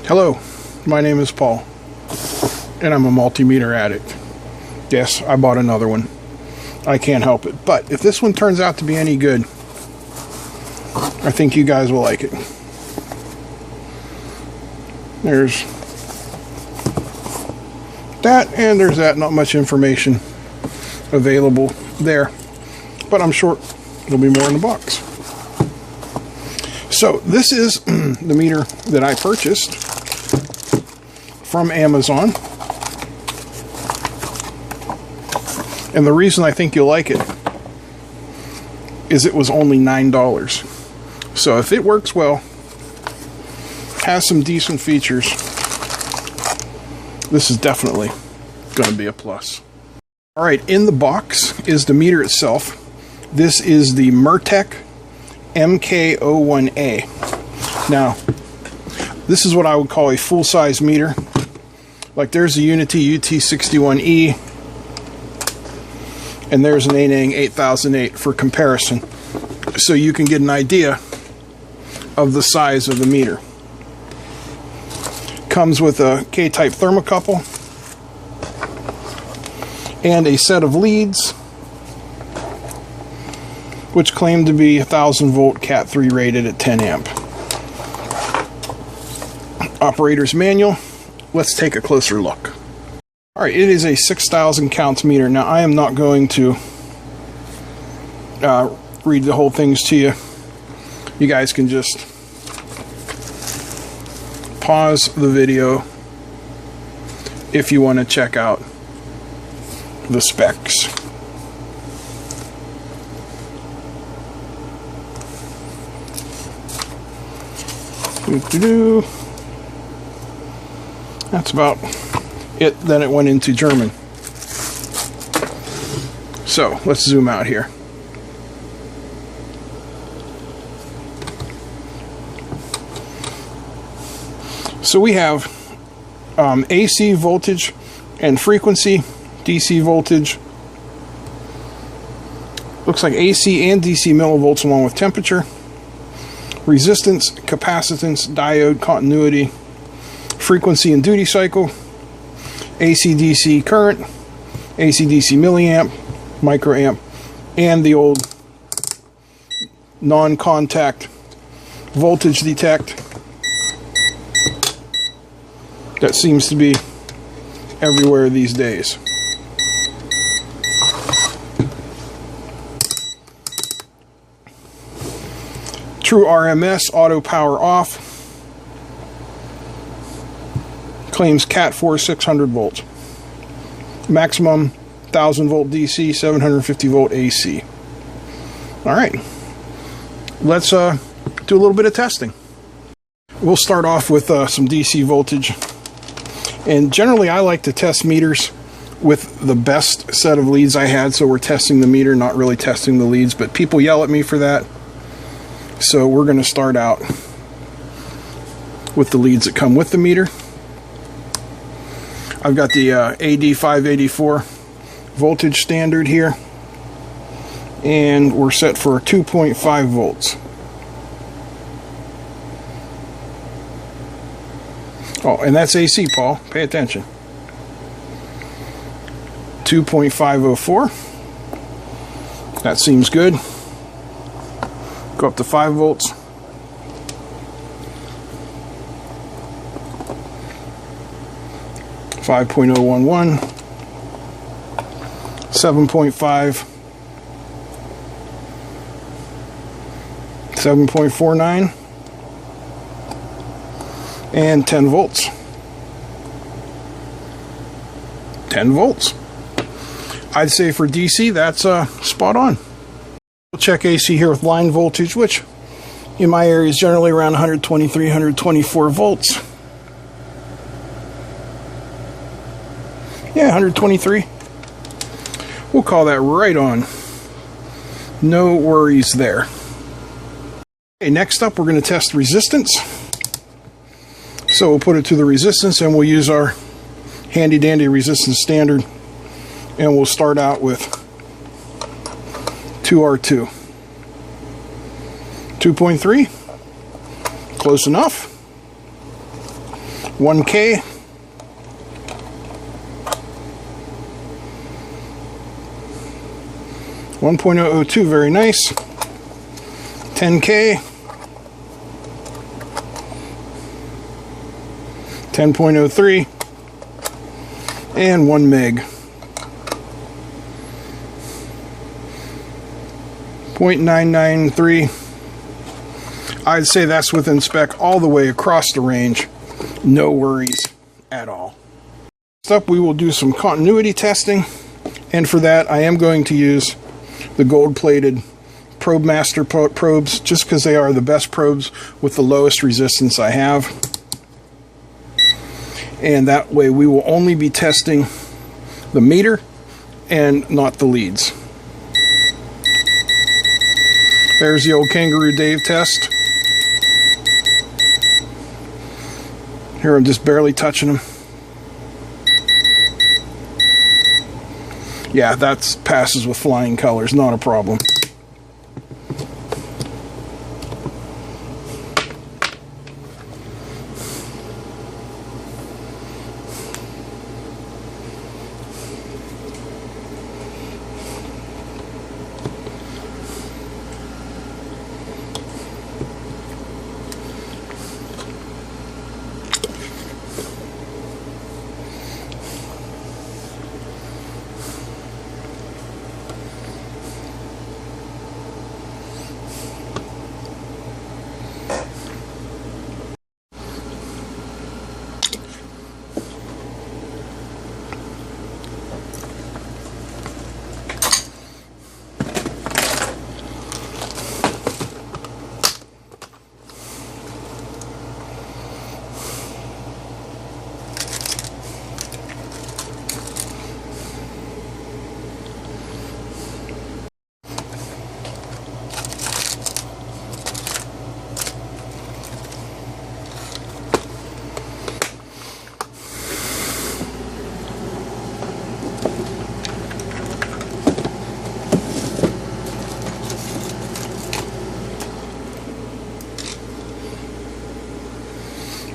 Hello, my name is Paul, and I'm a multimeter addict. Yes, I bought another one. I can't help it. But if this one turns out to be any good, I think you guys will like it. There's that, and there's that. Not much information available there, but I'm sure there'll be more in the box. So this is the meter that I purchased from Amazon, and the reason I think you'll like it is it was only $9. So if it works well, has some decent features, this is definitely going to be a plus. Alright, in the box is the meter itself. This is the METEK MK01A. Now, this is what I would call a full-size meter. Like there's a Unity UT61E, and there's an Anang 8008 for comparison, so you can get an idea of the size of the meter. Comes with a K-type thermocouple and a set of leads, which claim to be 1000 volt Cat 3 rated at 10 amp. Operator's manual. Let's take a closer look. Alright, it is a 6000 counts meter. Now I am not going to read the whole things to you. You guys can just pause the video if you want to check out the specs. That's about it. Then it went into German. So let's zoom out here. So we have AC voltage and frequency, DC voltage. Looks like AC and DC millivolts along with temperature, resistance, capacitance, diode, continuity, frequency and duty cycle, AC-DC current, AC-DC milliamp, microamp, and the old non-contact voltage detect that seems to be everywhere these days. True RMS, auto power off. Claims Cat 4 600 volts. Maximum 1000 volt DC, 750 volt AC. Alright, let's do a little bit of testing. We'll start off with some DC voltage. And generally I like to test meters with the best set of leads I had, so we're testing the meter, not really testing the leads, but people yell at me for that. So we're going to start out with the leads that come with the meter. I've got the AD584 voltage standard here, and we're set for 2.5 volts. Oh, and that's AC, Paul. Pay attention. 2.504. That seems good. Go up to 5 volts. .011, 7.5, 7.49, and 10 volts. 10 volts. I'd say for DC, that's spot on. We'll check AC here with line voltage, which in my area is generally around 123, 124 volts. Yeah, 123. We'll call that right on. No worries there. Okay, next up we're going to test resistance. So we'll put it to the resistance, and we'll use our handy dandy resistance standard, and we'll start out with 2R2. 2.3. Close enough. 1K, 1.002, very nice. 10K, 10.03, and 1 meg. 0.993. I'd say that's within spec all the way across the range. No worries at all. Next up, we will do some continuity testing, and for that I am going to use the gold-plated Probe Master probes, just because they are the best probes with the lowest resistance I have. And that way we will only be testing the meter and not the leads. There's the old Kangaroo Dave test. Here I'm just barely touching them. Yeah, that passes with flying colors, not a problem.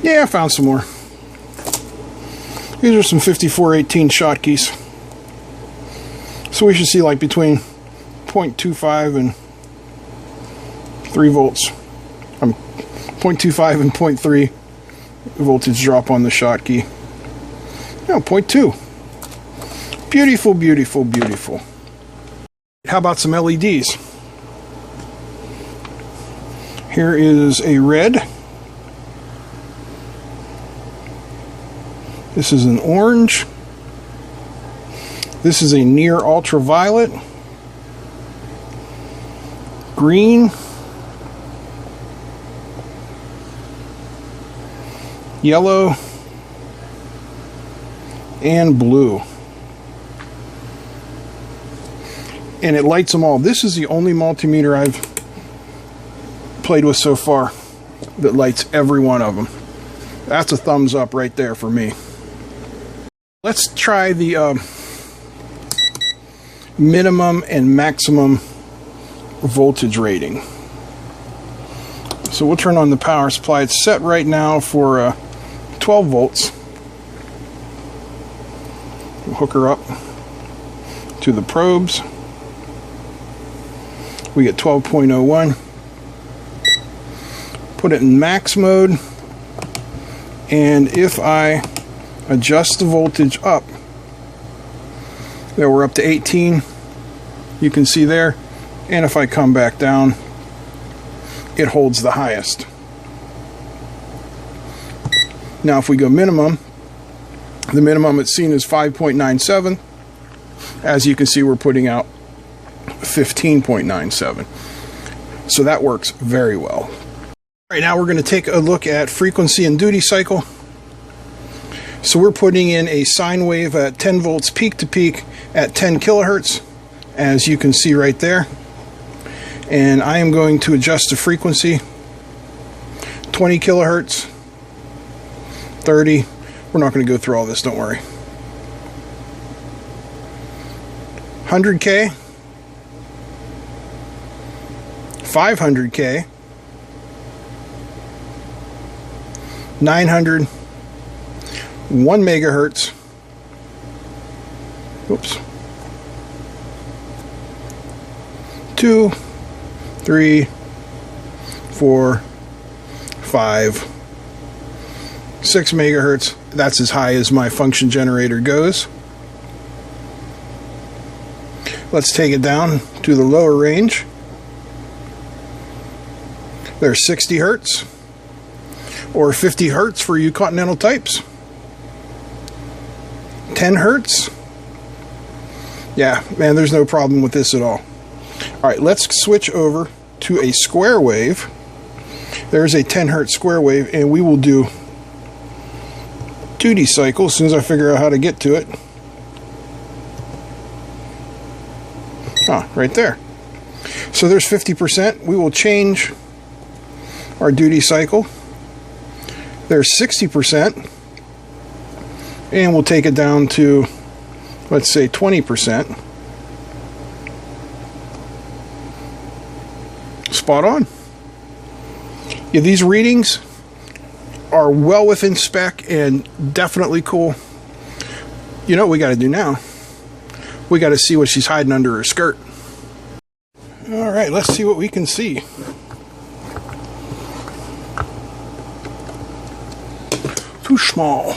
Yeah, I found some more. These are some 5418 shotkeys. So we should see like between 0.25 and 3 volts. 0.25 and 0.3 voltage drop on the Schottky. No, 0.2. Beautiful, beautiful, beautiful. How about some LEDs? Here is a red. This is an orange. This is a near ultraviolet. Green. Yellow. And blue. And it lights them all. This is the only multimeter I've played with so far that lights every one of them. That's a thumbs up right there for me. Let's try the minimum and maximum voltage rating. So we'll turn on the power supply. It's set right now for 12 volts. We'll hook her up to the probes. We get 12.01. Put it in max mode. And if I adjust the voltage up, there we're up to 18, you can see there, and if I come back down, it holds the highest. Now if we go minimum, the minimum it's seen is 5.97. As you can see, we're putting out 15.97, so that works very well. All right, now we're going to take a look at frequency and duty cycle. So we're putting in a sine wave at 10 volts peak to peak at 10 kilohertz, as you can see right there. And I am going to adjust the frequency, 20 kilohertz, 30. We're not going to go through all this, don't worry. 100K, 500K, 900, 1 megahertz. Oops. 2, 3, 4, 5, 6 megahertz. That's as high as my function generator goes. Let's take it down to the lower range. There's 60 hertz or 50 hertz for you continental types. 10 hertz. Yeah, man, there's no problem with this at all. All right, let's switch over to a square wave. There's a 10 hertz square wave, and we will do duty cycle as soon as I figure out how to get to it. Right there. So there's 50%. We will change our duty cycle. There's 60%. And we'll take it down to, let's say, 20%. Spot on. Yeah, these readings are well within spec and definitely cool. You know what we got to do now? We got to see what she's hiding under her skirt. All right, let's see what we can see. Too small.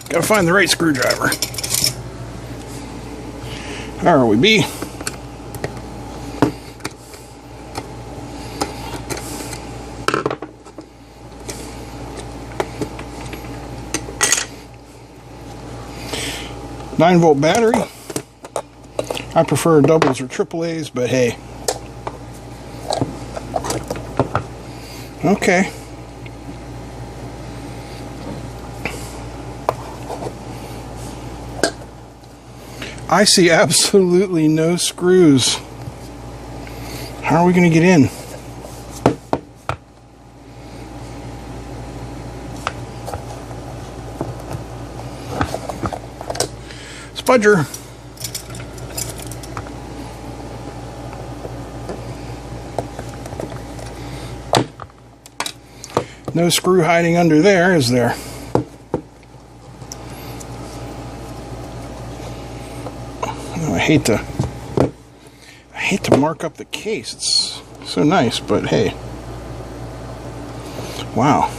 Gotta find the right screwdriver. There we be. Nine-volt battery. I prefer doubles or AAA's, but hey. Okay. I see absolutely no screws. How are we going to get in? Spudger. No screw hiding under there, is there? Oh, I hate to mark up the case. It's so nice, but hey. Wow.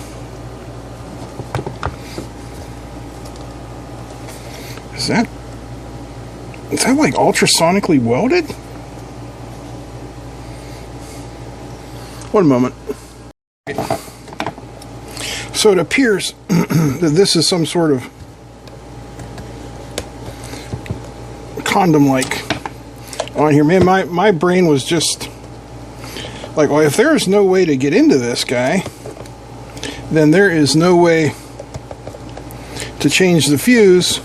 Is that like ultrasonically welded? One moment. So it appears that this is some sort of condom-like on here. Man, my brain was just like, well, if there's no way to get into this guy, then there is no way to change the fuse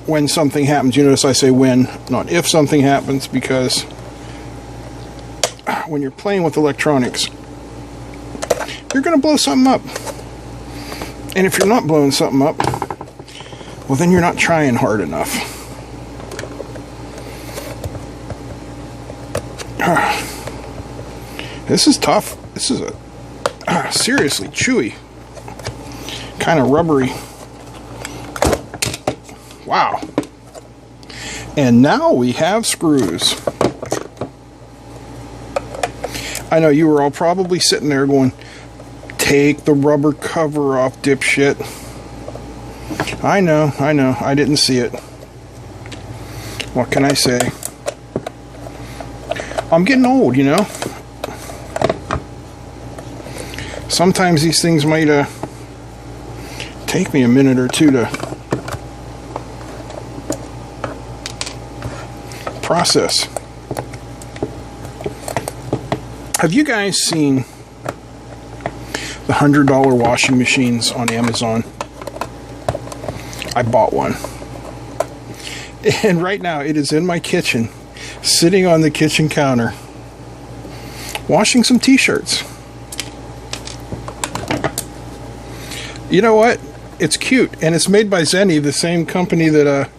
when something happens. You notice I say when, not if something happens, because when you're playing with electronics, you're going to blow something up. And if you're not blowing something up, well, then you're not trying hard enough. This is tough. This is a seriously chewy, kind of rubbery. Wow. And now we have screws. I know you were all probably sitting there going, take the rubber cover off, dipshit. I know, I didn't see it. What can I say? I'm getting old, you know. Sometimes these things might take me a minute or two to process. Have you guys seen the $100 washing machines on Amazon? I bought one. And right now it is in my kitchen, sitting on the kitchen counter, washing some t-shirts. You know what? It's cute, and it's made by Zenny, the same company that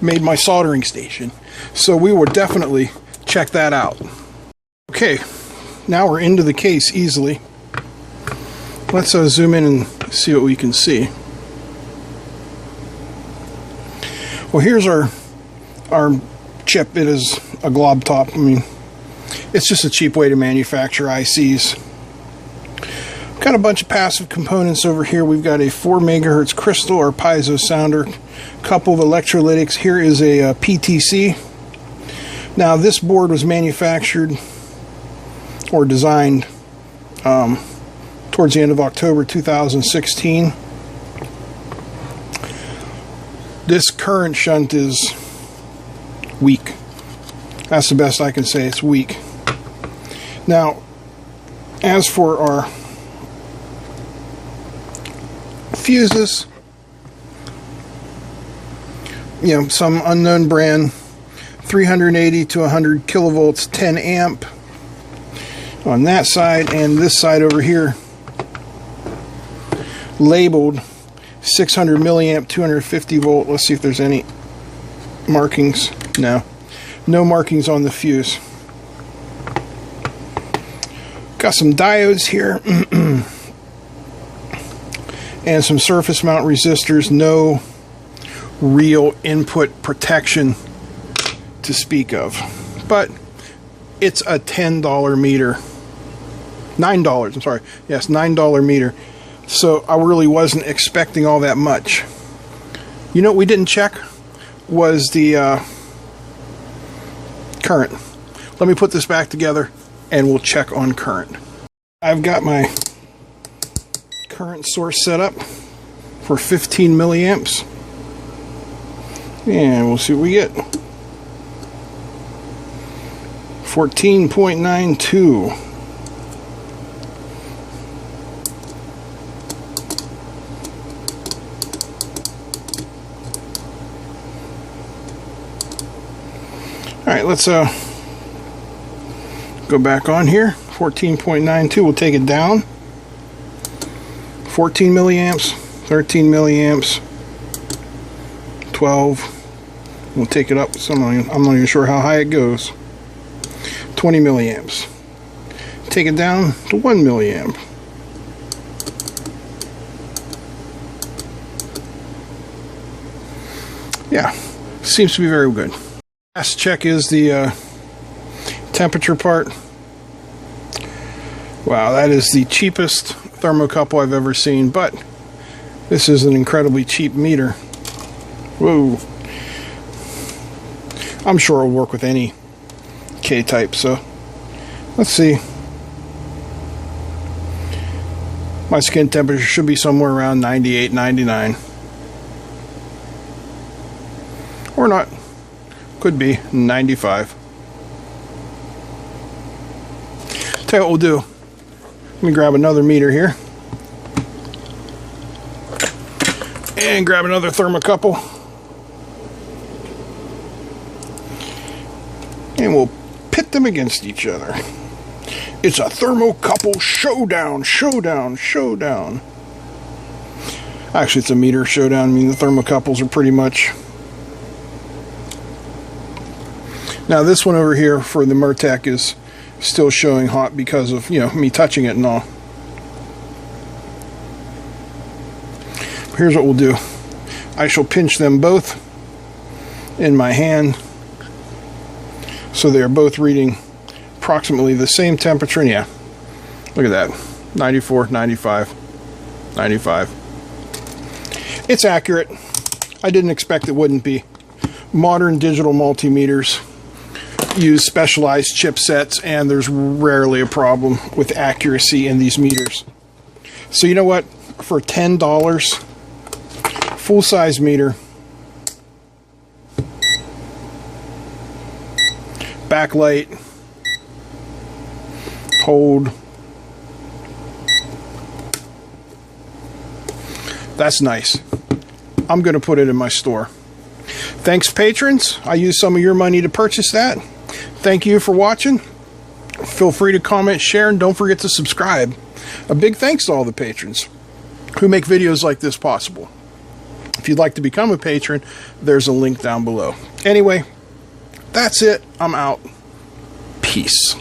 made my soldering station. So we will definitely check that out. Okay, now we're into the case easily. Let's zoom in and see what we can see. Well, here's our chip. It is a glob top. I mean, it's just a cheap way to manufacture ICs. Got a bunch of passive components over here. We've got a 4 megahertz crystal or piezo sounder, couple of electrolytics. Here is a PTC. Now this board was manufactured or designed towards the end of October 2016. This current shunt is weak. That's the best I can say. It's weak. Now, as for our fuses, you know, some unknown brand, 380 to 100 kilovolts, 10 amp on that side, and this side over here labeled 600 milliamp, 250 volt. Let's see if there's any markings. No markings on the fuse. Got some diodes here and some surface mount resistors. No real input protection to speak of, but it's a $10 meter. $9, I'm sorry. Yes, $9 meter. So I really wasn't expecting all that much. You know what we didn't check was the current. Let me put this back together and we'll check on current. I've got my current source set up for 15 milliamps. And we'll see what we get. 14.92. Alright, let's go back on here. 14.92, we'll take it down. 14 milliamps, 13 milliamps, 12. We'll take it up. I'm not even sure how high it goes. 20 milliamps. Take it down to 1 milliamp. Yeah, seems to be very good. Last check is the temperature part. Wow, that is the cheapest thermocouple I've ever seen, but this is an incredibly cheap meter. Whoa. I'm sure it'll work with any K-type, so let's see. My skin temperature should be somewhere around 98, 99. Or not. Could be 95. Tell you what we'll do. Let me grab another meter here. And grab another thermocouple. And we'll pit them against each other. It's a thermocouple showdown, showdown, showdown. Actually, it's a meter showdown. I mean, the thermocouples are pretty much... Now, this one over here for the METEK is still showing hot because of, you know, me touching it and all. Here's what we'll do. I shall pinch them both in my hand so they are both reading approximately the same temperature. And yeah, look at that. 94, 95, 95. It's accurate. I didn't expect it wouldn't be. Modern digital multimeters use specialized chipsets, and there's rarely a problem with accuracy in these meters. So you know what? For $10, full-size meter, backlight, hold. That's nice. I'm going to put it in my store. Thanks, patrons. I used some of your money to purchase that. Thank you for watching. Feel free to comment, share, and don't forget to subscribe. A big thanks to all the patrons who make videos like this possible. If you'd like to become a patron, there's a link down below. Anyway, that's it. I'm out. Peace.